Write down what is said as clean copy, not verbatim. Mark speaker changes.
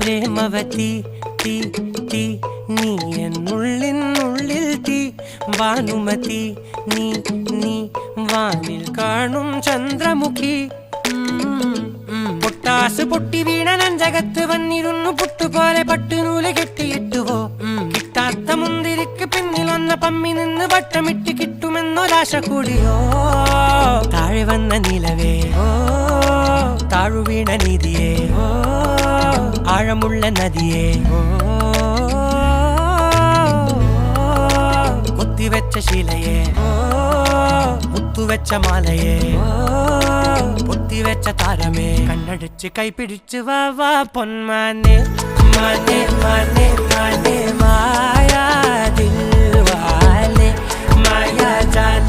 Speaker 1: പ്രേമവതി തീ തീ നീ എന്നുള്ളിൽ തീ ഭാനുമതി നീ നീ വാനിൽ കാണും ചന്ദ്രമുഖി പൊട്ടാസ് പൊട്ടി വീണ നെഞ്ചകത്ത് വന്നിരുന്നു പുട്ടുപോലെ പട്ടുനൂല് കെട്ടിയിട്ടുവോ കിട്ടാത്ത മുന്തിരിക്ക് പിന്നിൽ വന്ന പമ്മി നിന്ന് വട്ടമിട്ട് കിട്ടുമെന്നൊരാശ കൂടിയോ താഴെ വന്ന നിലവേ താഴു വീണ നിധിയേ ആഴമുള്ള നദിയേ കൊത്തിവെച്ച ശിലയേ മുത്തുവെച്ച മാലയേ പൊത്തിവെച്ച താരമേ കണ്ണടിച്ച് കൈപിടിച്ച് വാ വാ പൊന്മാനെ മാനെ മാനെ മാനെ മായാ ദിൽവാലെ മായാ ജാല